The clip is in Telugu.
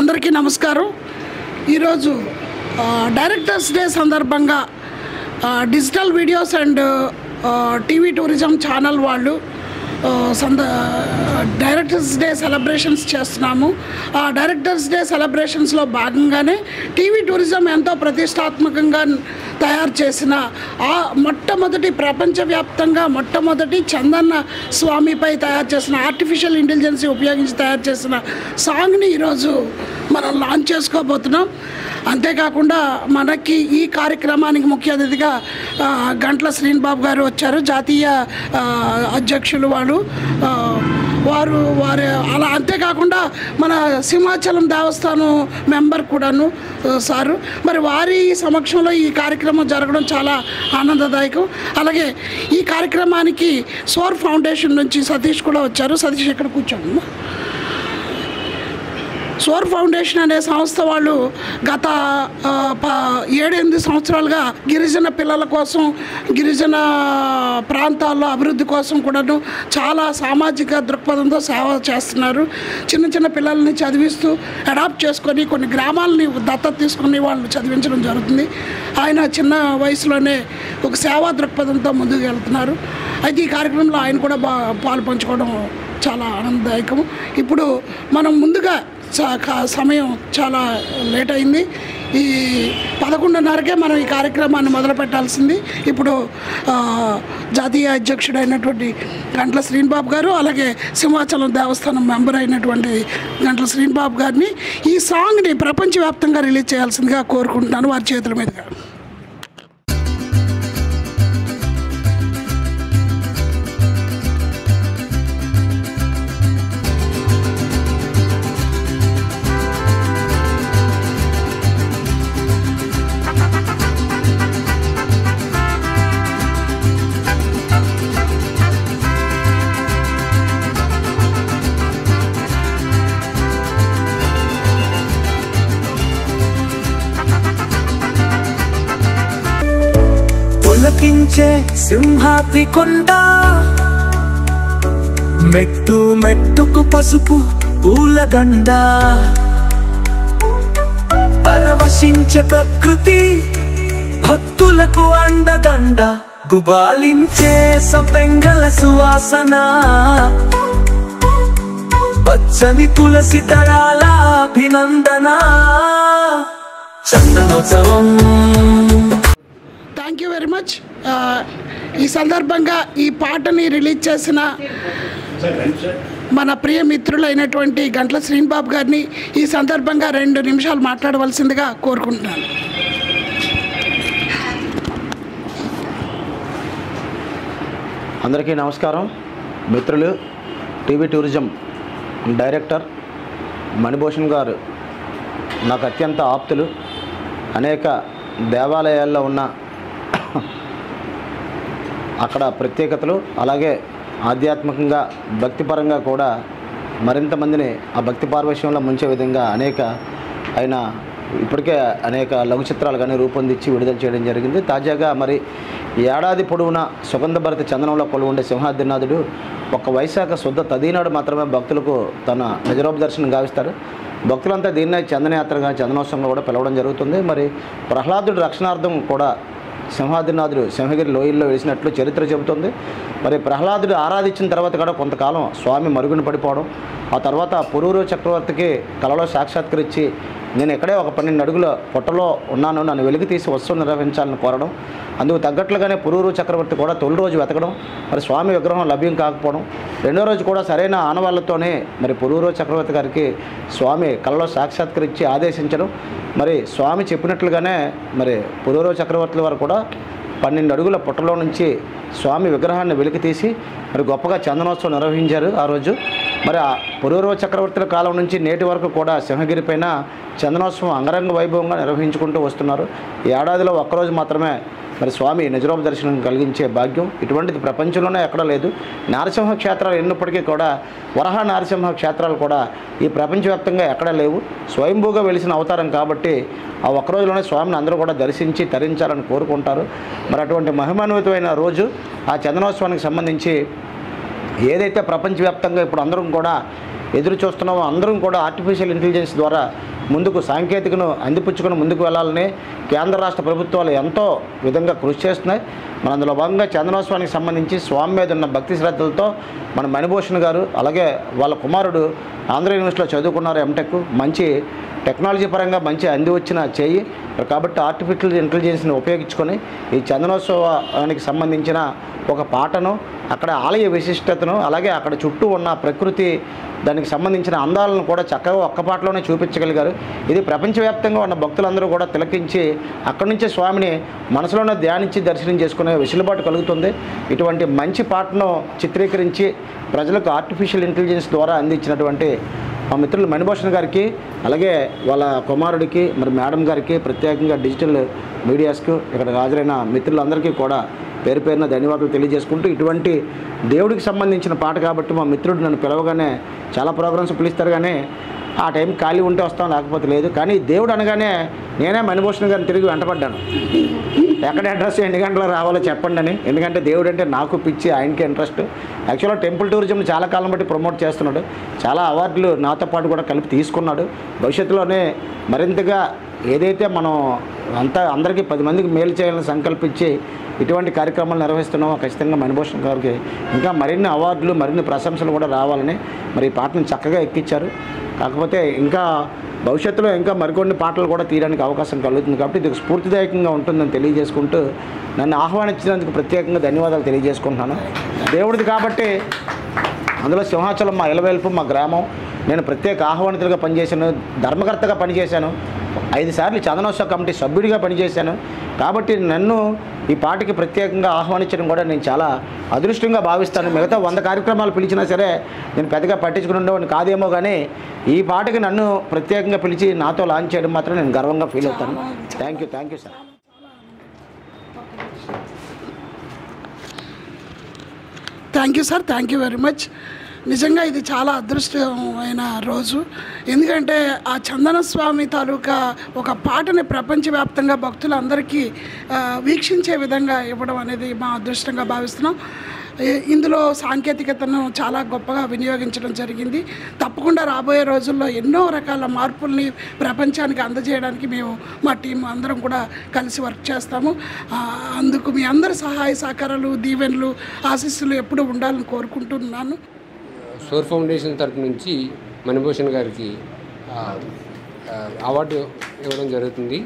అందరికీ నమస్కారం. ఈరోజు డైరెక్టర్స్ డే సందర్భంగా digital videos and TV tourism channel వాళ్ళు డైరెక్టర్స్ డే సెలబ్రేషన్స్ చేస్తున్నాము. ఆ డైరెక్టర్స్ డే సెలబ్రేషన్స్లో భాగంగానే టీవీ టూరిజం ఎంతో ప్రతిష్టాత్మకంగా తయారు చేసిన మొట్టమొదటి ప్రపంచవ్యాప్తంగా మొట్టమొదటి చందన్న స్వామిపై తయారు చేసిన ఆర్టిఫిషియల్ ఇంటెలిజెన్స్ ఉపయోగించి తయారు చేసిన సాంగ్ని ఈరోజు మనం లాంచ్ చేసుకోబోతున్నాం. అంతేకాకుండా మనకి ఈ కార్యక్రమానికి ముఖ్య అతిథిగా గంట్ల శ్రీనిబాబు గారు వచ్చారు, జాతీయ అధ్యక్షులు వారు అలా. అంతేకాకుండా మన సింహాచలం దేవస్థానం మెంబర్ కూడాను సారు. మరి వారి సమక్షంలో ఈ కార్యక్రమం జరగడం చాలా ఆనందదాయకం. అలాగే ఈ కార్యక్రమానికి సోర్ ఫౌండేషన్ నుంచి సతీష్ కూడా వచ్చారు. సతీష్ ఇక్కడ కూర్చోండి. సోర్ ఫౌండేషన్ అనే సంస్థ వాళ్ళు గత 7-8 సంవత్సరాలుగా గిరిజన పిల్లల కోసం, గిరిజన ప్రాంతాల్లో అభివృద్ధి కోసం కూడాను చాలా సామాజిక దృక్పథంతో సేవ చేస్తున్నారు. చిన్న చిన్న పిల్లల్ని చదివిస్తూ అడాప్ట్ చేసుకొని కొన్ని గ్రామాలని దత్తత తీసుకుని వాళ్ళు చదివించడం జరుగుతుంది. ఆయన చిన్న వయసులోనే ఒక సేవా దృక్పథంతో ముందుకు వెళ్తున్నారు. అయితే ఈ కార్యక్రమంలో ఆయన కూడా పాలు పంచుకోవడం చాలా ఆనందదాయకం. ఇప్పుడు మనం ముందుగా సమయం చాలా లేట్ అయింది. ఈ 11:30కే మనం ఈ కార్యక్రమాన్ని మొదలు పెట్టాల్సింది. ఇప్పుడు జాతీయ అధ్యక్షుడైనటువంటి గంట్ల శ్రీనిబాబు గారు, అలాగే సింహాచలం దేవస్థానం మెంబర్ అయినటువంటి గంట్ల శ్రీనిబాబు గారిని ఈ సాంగ్ని ప్రపంచవ్యాప్తంగా రిలీజ్ చేయాల్సిందిగా కోరుకుంటున్నాను వారి చేతుల మీదుగా. పులకించే సింహాద్రి కొండ, మెట్టు మెట్టుకు పసుపు పూలదండ, పరవశించే ప్రకృతి భక్తులకు అండదండ, గుబాలించే సంపెంగల సువాసన, పచ్చని తులసి తరాల అభినందన, Chandanotsavam. Thank you very much. ఈ సందర్భంగా ఈ పాటని రిలీజ్ చేసిన మన ప్రియ మిత్రులైనటువంటి గంట్ల శ్రీనిబాబు గారిని ఈ సందర్భంగా 2 నిమిషాలు మాట్లాడవలసిందిగా కోరుకుంటున్నాను. అందరికీ నమస్కారం. మిత్రులు, టీవీ టూరిజం డైరెక్టర్ మణిభూషణ్ గారు నాకు అత్యంత ఆప్తులు. అనేక దేవాలయాల్లో ఉన్న అక్కడ ప్రత్యేకతలు, అలాగే ఆధ్యాత్మికంగా భక్తిపరంగా కూడా మరింత మందిని ఆ భక్తి పార్వశ్యంలో ముంచే విధంగా ఆయన ఇప్పటికే అనేక లఘు చిత్రాలు కానీ రూపొందించి విడుదల చేయడం జరిగింది. తాజాగా మరి ఏడాది పొడవునా సుగంధభరిత చందనంలో కొలువుండే సింహాద్రినాథుడు ఒక్క వైశాఖ శుద్ధ తదీనాడు మాత్రమే భక్తులకు తన నిజరూప దర్శనం గావిస్తారు. భక్తులంతా దీన్నే చందనయాత్రగా, చందనోత్సవంగా కూడా పిలవడం జరుగుతుంది. మరి ప్రహ్లాదుడి రక్షణార్థం కూడా సింహాద్రినాథుడు సింహగిరి లోయల్లో వెలిసినట్లు చరిత్ర చెబుతుంది. మరి ప్రహ్లాదుడు ఆరాధించిన తర్వాత కూడా కొంతకాలం స్వామి మరుగున పడిపోవడం, ఆ తర్వాత పురూరు చక్రవర్తికి కలలో సాక్షాత్కరించి నేను ఎక్కడే ఒక 12 అడుగుల పొట్టలో ఉన్నాను, నన్ను వెలికి తీసి ఉత్సవం నిర్వహించాలని కోరడం, అందుకు తగ్గట్లుగానే పురూరు చక్రవర్తి కూడా తొలి రోజు వెతకడం, మరి స్వామి విగ్రహం లభ్యం కాకపోవడం, రెండో రోజు కూడా సరైన ఆనవాళ్లతోనే మరి పురూరు చక్రవర్తి గారికి స్వామి కలలో సాక్షాత్కరించి ఆదేశించడం, మరి స్వామి చెప్పినట్లుగానే మరి పురూరు చక్రవర్తుల వారు కూడా 12 అడుగుల పుట్టలో నుంచి స్వామి విగ్రహాన్ని వెలికి తీసి మరి గొప్పగా చందనోత్సవం నిర్వహించారు ఆ రోజు. మరి ఆ పురూరవ చక్రవర్తుల కాలం నుంచి నేటి వరకు కూడా సింహగిరి పైన చందనోత్సవం అంగరంగ వైభవంగా నిర్వహించుకుంటూ వస్తున్నారు. ఈ ఏడాదిలో ఒక్కరోజు మాత్రమే మరి స్వామి నిజరూప దర్శనం కలిగించే భాగ్యం ఇటువంటిది ప్రపంచంలోనే ఎక్కడ లేదు. నారసింహ క్షేత్రాలు ఎన్నప్పటికీ కూడా వరహ నారసింహ క్షేత్రాలు కూడా ఈ ప్రపంచవ్యాప్తంగా ఎక్కడా లేవు. స్వయంభూగా వెలిసిన అవతారం కాబట్టి ఆ ఒక్కరోజులోనే స్వామిని అందరూ కూడా దర్శించి తరించాలని కోరుకుంటారు. మరి అటువంటి మహిమాన్వితమైన రోజు ఆ చందనోత్సవానికి సంబంధించి ఏదైతే ప్రపంచవ్యాప్తంగా ఇప్పుడు అందరం కూడా ఎదురు చూస్తున్నామో అందరం కూడా ఆర్టిఫిషియల్ ఇంటెలిజెన్స్ ద్వారా ముందుకు సాంకేతికను అందిపుచ్చుకొని ముందుకు వెళ్ళాలని కేంద్ర రాష్ట్ర ప్రభుత్వాలు ఎంతో విధంగా కృషి చేస్తున్నాయి. మన అందులో భాగంగా చందనోత్సవానికి సంబంధించి స్వామి మీద ఉన్న భక్తి శ్రద్ధలతో మన మణిభూషణ్ గారు అలాగే వాళ్ళ కుమారుడు ఆంధ్ర యూనివర్సిటీలో చదువుకున్నారు, ఎంటెక్. మంచి టెక్నాలజీ పరంగా మంచి అంది వచ్చిన చేయి కాబట్టి ఆర్టిఫిషియల్ ఇంటెలిజెన్స్ని ఉపయోగించుకొని ఈ చందనోత్సవానికి సంబంధించిన ఒక పాటను, అక్కడ ఆలయ విశిష్టతను, అలాగే అక్కడ చుట్టూ ఉన్న ప్రకృతి దానికి సంబంధించిన అందాలను కూడా చక్కగా ఒక్క పాటలోనే చూపించగలిగారు. ఇది ప్రపంచవ్యాప్తంగా ఉన్న భక్తులందరూ కూడా తిలకించి అక్కడి నుంచే స్వామిని మనసులోనే ధ్యానించి దర్శనం చేసుకునే వెసులుబాటు కలుగుతుంది. ఇటువంటి మంచి పాటను చిత్రీకరించి ప్రజలకు ఆర్టిఫిషియల్ ఇంటెలిజెన్స్ ద్వారా అందించినటువంటి మా మిత్రులు మణిభూషణ్ గారికి అలాగే వాళ్ళ కుమారుడికి మరి మేడం గారికి ప్రత్యేకంగా డిజిటల్ మీడియాస్కు ఇక్కడ హాజరైన మిత్రులందరికీ కూడా పేరు పేరున ధన్యవాదాలు తెలియజేసుకుంటూ, ఇటువంటి దేవుడికి సంబంధించిన పాట కాబట్టి మా మిత్రుడు నన్ను పిలవగానే చాలా ప్రోగ్రామ్స్ పిలుస్తారు కానీ ఆ టైం ఖాళీ ఉంటే వస్తాం, లేకపోతే లేదు. కానీ దేవుడు అనగానే నేనే మణిభూషణ్ గారిని తిరిగి వెంటపడ్డాను. ఎక్కడ ఇంట్రెస్ట్, ఎన్ని గంటలకు రావాలో చెప్పండి అని. ఎందుకంటే దేవుడు అంటే నాకు పిచ్చి, ఆయనకి ఇంట్రెస్ట్. యాక్చువల్గా టెంపుల్ టూరిజంని చాలా కాలం బట్టి ప్రమోట్ చేస్తున్నాడు, చాలా అవార్డులు నాతో పాటు కూడా కలిపి తీసుకున్నాడు. భవిష్యత్తులోనే మరింతగా ఏదైతే మనం అందరికీ 10 మందికి మేలు చేయాలని సంకల్పించి ఇటువంటి కార్యక్రమాలు నిర్వహిస్తున్నామో ఖచ్చితంగా మణిభూషణ్ గారికి ఇంకా మరిన్ని అవార్డులు, మరిన్ని ప్రశంసలు కూడా రావాలని మరి ఈ పాటను చక్కగా ఎక్కించారు. కాకపోతే ఇంకా భవిష్యత్తులో ఇంకా మరికొన్ని పాటలు కూడా తీయడానికి అవకాశం కలుగుతుంది కాబట్టి ఇది స్ఫూర్తిదాయకంగా ఉంటుందని తెలియజేసుకుంటూ నన్ను ఆహ్వానించినందుకు ప్రత్యేకంగా ధన్యవాదాలు తెలియజేసుకుంటున్నాను. దేవుడిది కాబట్టి అందులో సింహాచలం మా ఇలవేల్పు, మా గ్రామం. నేను ప్రత్యేక ఆహ్వానితులుగా పనిచేశాను, ధర్మకర్తగా పనిచేశాను, 5 సార్లు చందనోత్సవ కమిటీ సభ్యుడిగా పనిచేశాను. కాబట్టి నన్ను ఈ పాటకి ప్రత్యేకంగా ఆహ్వానించడం కూడా నేను చాలా అదృష్టంగా భావిస్తాను. మిగతా 100 కార్యక్రమాలు పిలిచినా సరే నేను పెద్దగా పట్టించుకుని ఉండేవాడిని కాదేమో, కానీ ఈ పాటకి నన్ను ప్రత్యేకంగా పిలిచి నాతో లాంచ్ చేయడం మాత్రం నేను గర్వంగా ఫీల్ అవుతాను. Thank you sir. Thank you sir, thank you very much. నిజంగా ఇది చాలా అదృష్టమైన రోజు. ఎందుకంటే ఆ చందన స్వామి తాలూకా ఒక పాటని ప్రపంచవ్యాప్తంగా భక్తులందరికీ వీక్షించే విధంగా ఇవ్వడం అనేది మా అదృష్టంగా భావిస్తున్నాం. ఇందులో సాంకేతికతను చాలా గొప్పగా వినియోగించడం జరిగింది. తప్పకుండా రాబోయే రోజుల్లో ఎన్నో రకాల మార్పుల్ని ప్రపంచానికి అందజేయడానికి మేము మా టీం అందరం కూడా కలిసి వర్క్ చేస్తాము. అందుకు మీ అందరి సహాయ సహకారాలు, దీవెనలు, ఆశీస్సులు ఎప్పుడూ ఉండాలని కోరుకుంటున్నాను. సోర్ ఫౌండేషన్ తరఫు నుంచి మణిభూషణ్ గారికి అవార్డు ఇవ్వడం జరుగుతుంది.